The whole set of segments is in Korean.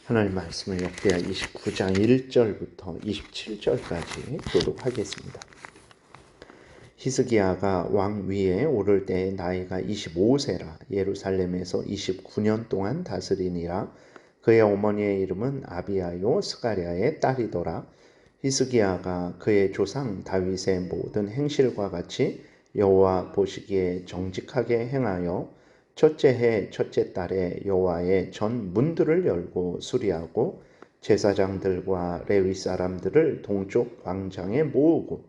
하나님 말씀을 역대하 29장 1절부터 27절까지 교독하겠습니다. 히스기야가 왕 위에 오를 때의 나이가 25세라 예루살렘에서 29년 동안 다스리니라. 그의 어머니의 이름은 아비아요 스가랴의 딸이더라. 히스기야가 그의 조상 다윗의 모든 행실과 같이 여호와 보시기에 정직하게 행하여 첫째 해 첫째 달에 여호와의 전 문들을 열고 수리하고 제사장들과 레위 사람들을 동쪽 광장에 모으고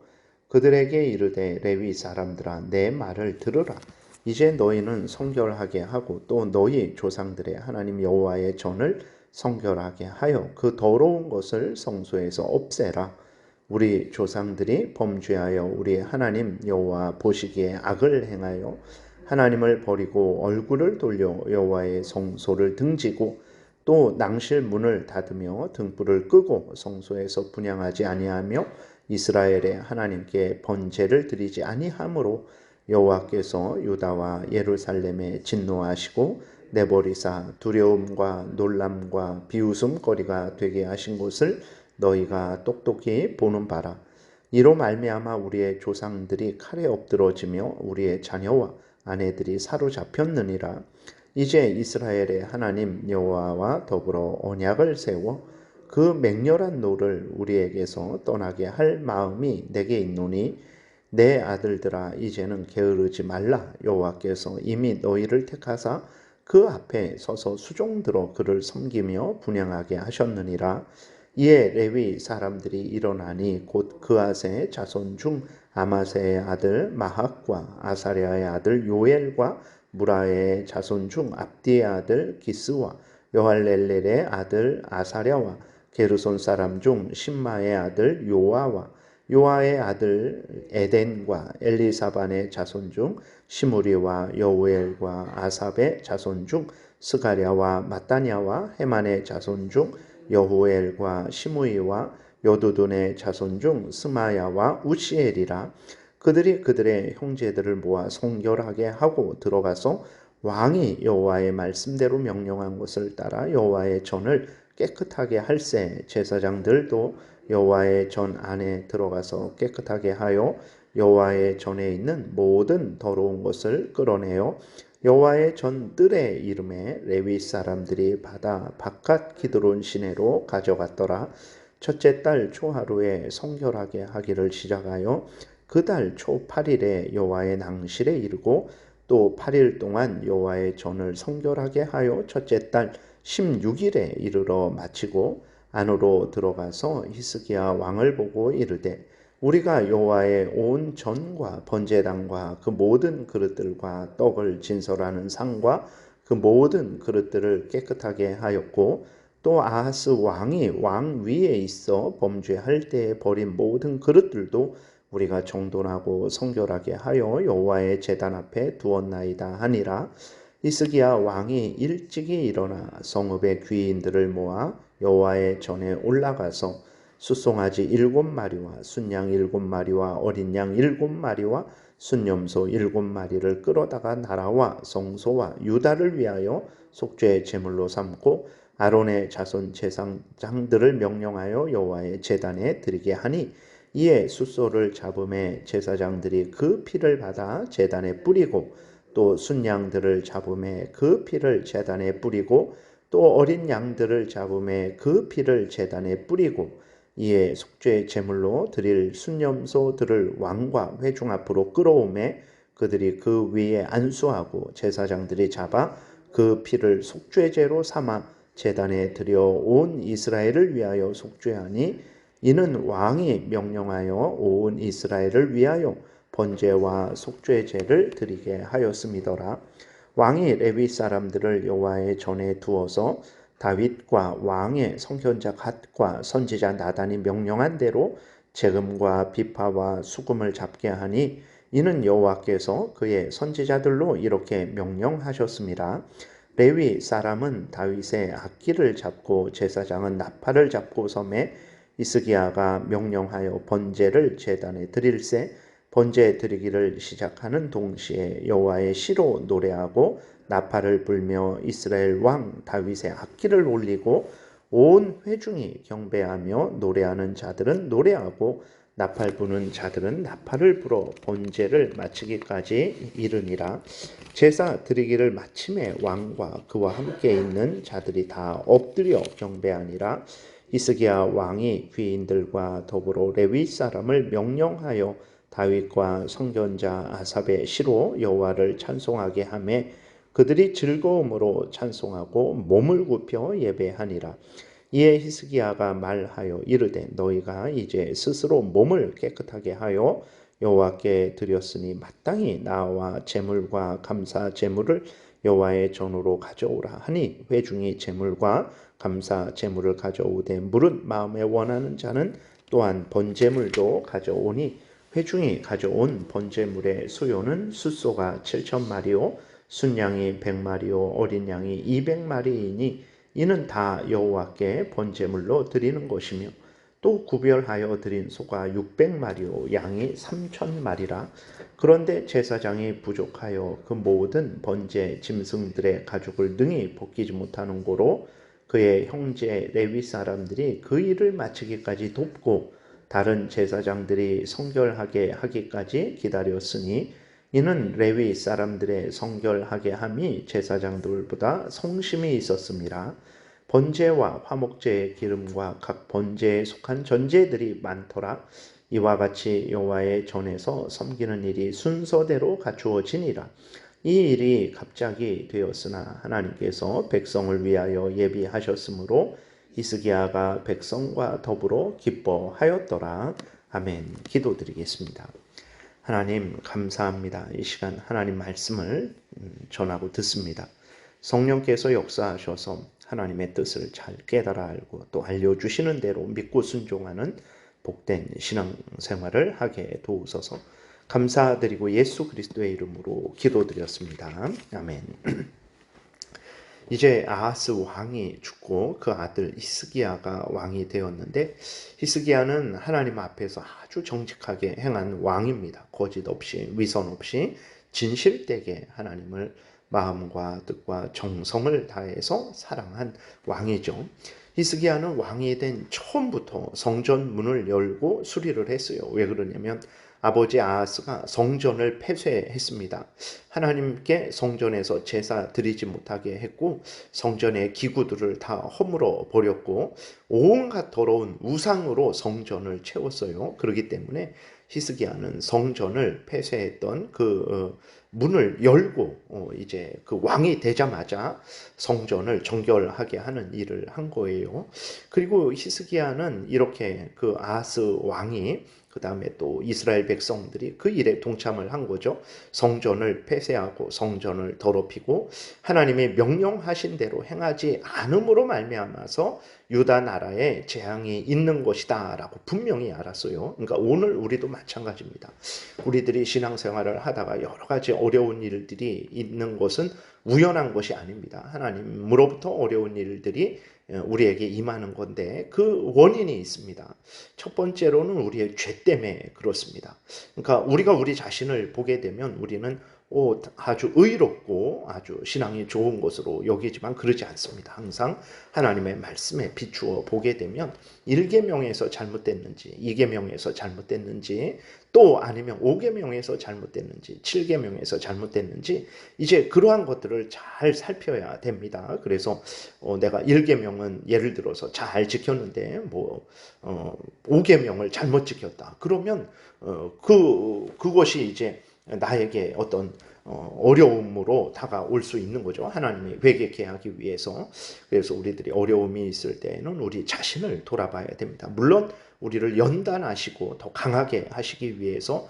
그들에게 이르되 레위 사람들아 내 말을 들으라. 이제 너희는 성결하게 하고 또 너희 조상들의 하나님 여호와의 전을 성결하게 하여 그 더러운 것을 성소에서 없애라. 우리 조상들이 범죄하여 우리 하나님 여호와 보시기에 악을 행하여 하나님을 버리고 얼굴을 돌려 여호와의 성소를 등지고 또 낭실 문을 닫으며 등불을 끄고 성소에서 분향하지 아니하며 이스라엘의 하나님께 번제를 드리지 아니하므로 여호와께서 유다와 예루살렘에 진노하시고 내버리사 두려움과 놀람과 비웃음거리가 되게 하신 것을 너희가 똑똑히 보는 바라. 이로 말미암아 우리의 조상들이 칼에 엎드러지며 우리의 자녀와 아내들이 사로잡혔느니라. 이제 이스라엘의 하나님 여호와와 더불어 언약을 세워 그 맹렬한 노를 우리에게서 떠나게 할 마음이 내게 있노니 내 아들들아 이제는 게으르지 말라. 여호와께서 이미 너희를 택하사 그 앞에 서서 수종들어 그를 섬기며 분향하게 하셨느니라. 이에 레위 사람들이 일어나니 곧 그아세의 자손 중 아마세의 아들 마학과 아사랴의 아들 요엘과 무라의 자손 중 압디의 아들 기스와 여할렐렐의 아들 아사랴와 게르손 사람 중 심마의 아들 요아와 요아의 아들 에덴과 엘리사반의 자손 중 시므리와 여우엘과 아삽의 자손 중 스가랴와 마따냐와 헤만의 자손 중 여후엘과 시므이와 여두둔의 자손 중 스마야와 우시엘이라. 그들이 그들의 형제들을 모아 성결하게 하고 들어가서 왕이 여호와의 말씀대로 명령한 것을 따라 여호와의 전을 깨끗하게 할세. 제사장들도 여호와의 전 안에 들어가서 깨끗하게 하여 여호와의 전에 있는 모든 더러운 것을 끌어내어 여호와의 전 뜰의 이름에 레위 사람들이 받아 바깥 기드론 시내로 가져갔더라. 첫째 달 초하루에 성결하게 하기를 시작하여 그 달 초 8일에 여호와의 낭실에 이르고 또 8일 동안 여호와의 전을 성결하게 하여 첫째 달 16일에 이르러 마치고 안으로 들어가서 히스기야 왕을 보고 이르되 우리가 여호와의 온 전과 번제단과 그 모든 그릇들과 떡을 진설하는 상과 그 모든 그릇들을 깨끗하게 하였고 또 아하스 왕이 왕 위에 있어 범죄할 때에 버린 모든 그릇들도 우리가 정돈하고 성결하게 하여 여호와의 제단 앞에 두었나이다 하니라. 히스기야 왕이 일찍이 일어나 성읍의 귀인들을 모아 여호와의 전에 올라가서 숫송아지 7마리와 순양 7마리와 어린 양 7마리와 순염소 7마리를 끌어다가 나라와 성소와 유다를 위하여 속죄의 제물로 삼고 아론의 자손 제사장들을 명령하여 여호와의 제단에 드리게 하니 이에 숫소를 잡음에 제사장들이 그 피를 받아 제단에 뿌리고 또 순양들을 잡음에 그 피를 제단에 뿌리고 또 어린 양들을 잡음에 그 피를 제단에 뿌리고 이에 속죄 제물로 드릴 순염소들을 왕과 회중 앞으로 끌어오매 그들이 그 위에 안수하고 제사장들이 잡아 그 피를 속죄제로 삼아 제단에 드려 온 이스라엘을 위하여 속죄하니 이는 왕이 명령하여 온 이스라엘을 위하여 번제와 속죄제를 드리게 하였음이더라. 왕이 레위 사람들을 여호와의 전에 두어서 다윗과 왕의 성견자 갓과 선지자 나단이 명령한 대로 재금과 비파와 수금을 잡게 하니 이는 여호와께서 그의 선지자들로 이렇게 명령하셨습니다. 레위 사람은 다윗의 악기를 잡고 제사장은 나팔을 잡고 섬에 히스기야가 명령하여 번제를 제단에 드릴새 번제 드리기를 시작하는 동시에 여호와의 시로 노래하고 나팔을 불며 이스라엘 왕 다윗의 악기를 올리고 온 회중이 경배하며 노래하는 자들은 노래하고 나팔 부는 자들은 나팔을 불어 번제를 마치기까지 이르니라. 제사 드리기를 마침에 왕과 그와 함께 있는 자들이 다 엎드려 경배하니라. 히스기야 왕이 귀인들과 더불어 레위 사람을 명령하여 다윗과 선견자 아삽의 시로 여호와를 찬송하게 하매 그들이 즐거움으로 찬송하고 몸을 굽혀 예배하니라. 이에 히스기야가 말하여 이르되 너희가 이제 스스로 몸을 깨끗하게 하여 여호와께 드렸으니 마땅히 나와 제물과 감사 제물을 여호와의 전으로 가져오라 하니 회중이 제물과 감사 제물을 가져오되 무릇 마음에 원하는 자는 또한 번제물도 가져오니 회중이 가져온 번제물의 수요는 숫소가 7,000마리요 순양이 100마리요 어린 양이 200마리이니 이는 다 여호와께 번제물로 드리는 것이며 또 구별하여 드린 소가 600마리요 양이 3,000마리라. 그런데 제사장이 부족하여 그 모든 번제 짐승들의 가죽을 능히 벗기지 못하는 고로 그의 형제 레위 사람들이 그 일을 마치기까지 돕고 다른 제사장들이 성결하게 하기까지 기다렸으니 이는 레위 사람들의 성결하게 함이 제사장들보다 성심이 있었음이라. 번제와 화목제의 기름과 각 번제에 속한 전제들이 많더라. 이와 같이 여호와의 전에서 섬기는 일이 순서대로 갖추어지니라. 이 일이 갑자기 되었으나 하나님께서 백성을 위하여 예비하셨으므로 히스기야가 백성과 더불어 기뻐하였더라. 아멘. 기도드리겠습니다. 하나님 감사합니다. 이 시간 하나님 말씀을 전하고 듣습니다. 성령께서 역사하셔서 하나님의 뜻을 잘 깨달아 알고 또 알려주시는 대로 믿고 순종하는 복된 신앙생활을 하게 도우소서. 감사드리고 예수 그리스도의 이름으로 기도드렸습니다. 아멘. 이제 아하스 왕이 죽고 그 아들 히스기야가 왕이 되었는데 히스기야는 하나님 앞에서 아주 정직하게 행한 왕입니다. 거짓 없이 위선 없이 진실되게 하나님을 마음과 뜻과 정성을 다해서 사랑한 왕이죠. 히스기야는 왕이 된 처음부터 성전 문을 열고 수리를 했어요. 왜 그러냐면 아버지 아하스가 성전을 폐쇄했습니다. 하나님께 성전에서 제사 드리지 못하게 했고 성전의 기구들을 다 허물어 버렸고 온갖 더러운 우상으로 성전을 채웠어요. 그렇기 때문에 히스기야는 성전을 폐쇄했던 그 문을 열고 이제 그 왕이 되자마자 성전을 정결하게 하는 일을 한 거예요. 그리고 히스기야는 이렇게 그 아하스 왕이 그 다음에 또 이스라엘 백성들이 그 일에 동참을 한 거죠. 성전을 폐쇄하고 성전을 더럽히고 하나님의 명령하신 대로 행하지 않음으로 말미암아서 유다 나라에 재앙이 있는 것이다 라고 분명히 알았어요. 그러니까 오늘 우리도 마찬가지입니다. 우리들이 신앙생활을 하다가 여러 가지 어려운 일들이 있는 것은 우연한 것이 아닙니다. 하나님으로부터 어려운 일들이 우리에게 임하는 건데 그 원인이 있습니다. 첫 번째로는 우리의 죄 때문에 그렇습니다. 그러니까 우리가 우리 자신을 보게 되면 우리는 아주 의롭고 아주 신앙이 좋은 것으로 여기지만 그러지 않습니다. 항상 하나님의 말씀에 비추어 보게 되면 1계명에서 잘못됐는지 2계명에서 잘못됐는지 또 아니면 5계명에서 잘못됐는지 7계명에서 잘못됐는지 이제 그러한 것들을 잘 살펴야 됩니다. 그래서 내가 1계명은 예를 들어서 잘 지켰는데 5계명을 잘못 지켰다. 그러면 그것이 이제 나에게 어떤 어려움으로 다가올 수 있는 거죠. 하나님이 회개케 하기 위해서. 그래서 우리들이 어려움이 있을 때에는 우리 자신을 돌아봐야 됩니다. 물론 우리를 연단하시고 더 강하게 하시기 위해서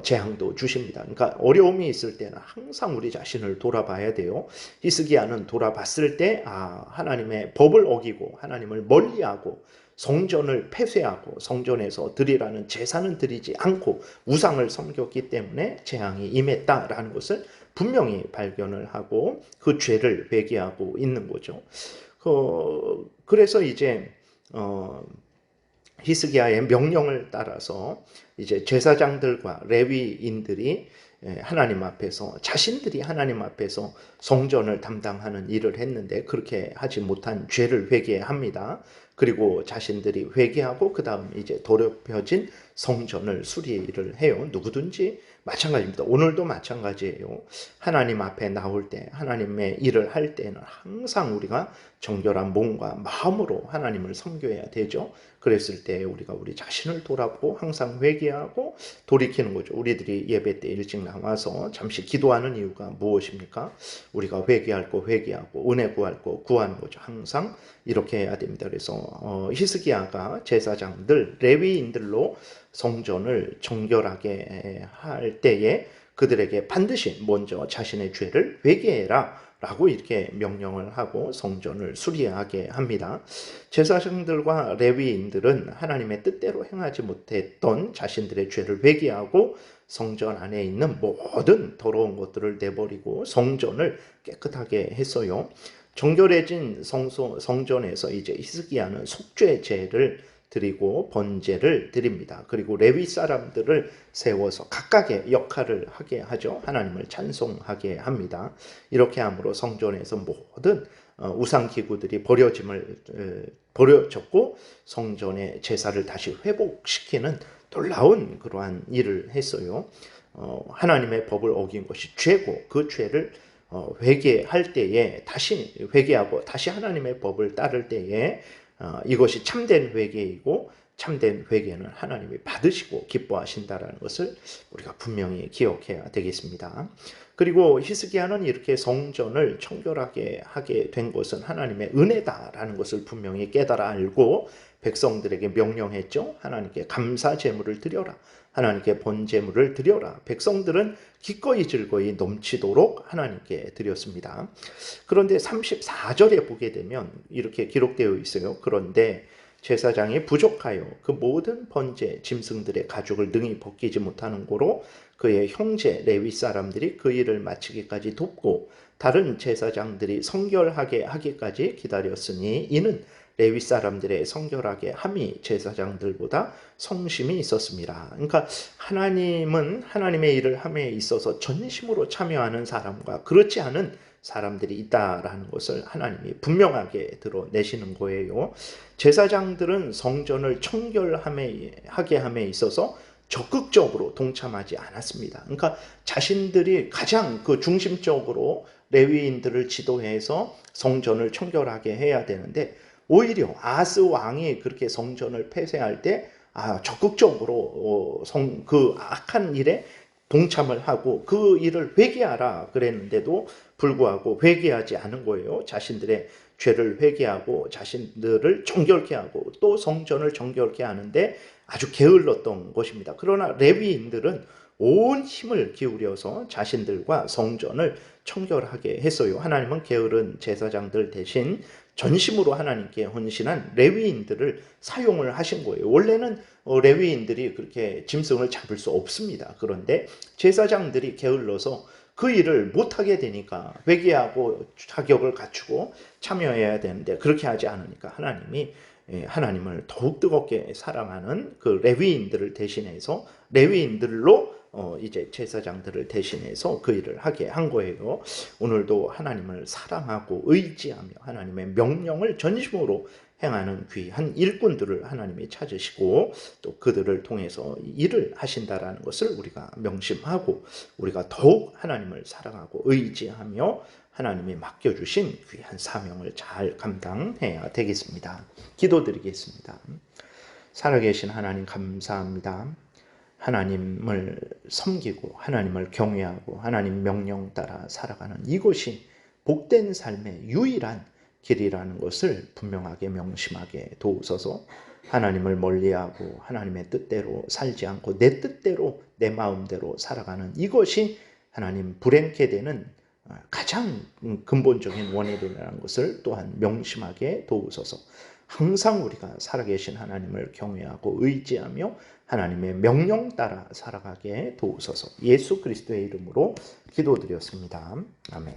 재앙도 주십니다. 그러니까 어려움이 있을 때는 항상 우리 자신을 돌아봐야 돼요. 히스기야는 돌아봤을 때 하나님의 법을 어기고 하나님을 멀리하고 성전을 폐쇄하고 성전에서 드리라는 제사는 드리지 않고 우상을 섬겼기 때문에 재앙이 임했다라는 것을 분명히 발견을 하고 그 죄를 회개하고 있는 거죠. 그래서 이제 히스기야의 명령을 따라서 이제 제사장들과 레위인들이 하나님 앞에서 자신들이 하나님 앞에서 성전을 담당하는 일을 했는데 그렇게 하지 못한 죄를 회개합니다. 그리고 자신들이 회개하고 그 다음 이제 더럽혀진 성전을 수리를 해요. 누구든지 마찬가지입니다. 오늘도 마찬가지예요. 하나님 앞에 나올 때, 하나님의 일을 할 때는 항상 우리가 정결한 몸과 마음으로 하나님을 섬겨야 되죠. 그랬을 때 우리가 우리 자신을 돌아보고 항상 회개하고 돌이키는 거죠. 우리들이 예배 때 일찍 나와서 잠시 기도하는 이유가 무엇입니까? 우리가 회개할 거 회개하고 은혜 구할 거 구하는 거죠. 항상 이렇게 해야 됩니다. 그래서 히스기야가 제사장들, 레위인들로 성전을 정결하게 할 때에 그들에게 반드시 먼저 자신의 죄를 회개해라 라고 이렇게 명령을 하고 성전을 수리하게 합니다. 제사장들과 레위인들은 하나님의 뜻대로 행하지 못했던 자신들의 죄를 회개하고 성전 안에 있는 모든 더러운 것들을 내버리고 성전을 깨끗하게 했어요. 정결해진 성전에서 이제 히스기야는 속죄제를 드리고 번제를 드립니다. 그리고 레위 사람들을 세워서 각각의 역할을 하게 하죠. 하나님을 찬송하게 합니다. 이렇게 함으로 성전에서 모든 우상기구들이 버려졌고 성전의 제사를 다시 회복시키는 놀라운 그러한 일을 했어요. 하나님의 법을 어긴 것이 죄고 그 죄를 회개할 때에 다시 회개하고 다시 하나님의 법을 따를 때에 이것이 참된 회개이고 참된 회개는 하나님이 받으시고 기뻐하신다라는 것을 우리가 분명히 기억해야 되겠습니다. 그리고 히스기야는 이렇게 성전을 청결하게 하게 된 것은 하나님의 은혜다라는 것을 분명히 깨달아 알고 백성들에게 명령했죠. 하나님께 감사 제물을 드려라. 하나님께 번제물을 드려라. 백성들은 기꺼이 즐거이 넘치도록 하나님께 드렸습니다. 그런데 34절에 보게 되면 이렇게 기록되어 있어요. 그런데 제사장이 부족하여 그 모든 번제 짐승들의 가죽을 능히 벗기지 못하는 고로 그의 형제 레위 사람들이 그 일을 마치기까지 돕고 다른 제사장들이 성결하게 하기까지 기다렸으니 이는 레위 사람들의 성결하게 함이 제사장들보다 성심이 있었습니다. 그러니까 하나님은 하나님의 일을 함에 있어서 전심으로 참여하는 사람과 그렇지 않은 사람들이 있다라는 것을 하나님이 분명하게 드러내시는 거예요. 제사장들은 성전을 청결하게 함에 있어서 적극적으로 동참하지 않았습니다. 그러니까 자신들이 가장 그 중심적으로 레위인들을 지도해서 성전을 청결하게 해야 되는데 오히려 아스 왕이 그렇게 성전을 폐쇄할 때 적극적으로 그 악한 일에 동참을 하고 그 일을 회개하라 그랬는데도 불구하고 회개하지 않은 거예요. 자신들의 죄를 회개하고 자신들을 정결케 하고 또 성전을 정결케 하는데 아주 게을렀던 것입니다. 그러나 레위인들은 온 힘을 기울여서 자신들과 성전을 청결하게 했어요. 하나님은 게으른 제사장들 대신 전심으로 하나님께 헌신한 레위인들을 사용을 하신 거예요. 원래는 레위인들이 그렇게 짐승을 잡을 수 없습니다. 그런데 제사장들이 게을러서 그 일을 못하게 되니까 회개하고 자격을 갖추고 참여해야 되는데 그렇게 하지 않으니까 하나님이 하나님을 더욱 뜨겁게 사랑하는 그 레위인들을 대신해서 레위인들로 이제 제사장들을 대신해서 그 일을 하게 한 거예요. 오늘도 하나님을 사랑하고 의지하며 하나님의 명령을 전심으로 행하는 귀한 일꾼들을 하나님이 찾으시고 또 그들을 통해서 일을 하신다라는 것을 우리가 명심하고 우리가 더욱 하나님을 사랑하고 의지하며 하나님이 맡겨주신 귀한 사명을 잘 감당해야 되겠습니다. 기도드리겠습니다. 살아계신 하나님 감사합니다. 하나님을 섬기고 하나님을 경외하고 하나님 명령 따라 살아가는 이것이 복된 삶의 유일한 길이라는 것을 분명하게 명심하게 도우소서. 하나님을 멀리하고 하나님의 뜻대로 살지 않고 내 뜻대로 내 마음대로 살아가는 이것이 하나님 불행케 되는 가장 근본적인 원인이라는 것을 또한 명심하게 도우소서. 항상 우리가 살아계신 하나님을 경외하고 의지하며 하나님의 명령 따라 살아가게 도우소서. 예수 그리스도의 이름으로 기도드렸습니다. 아멘.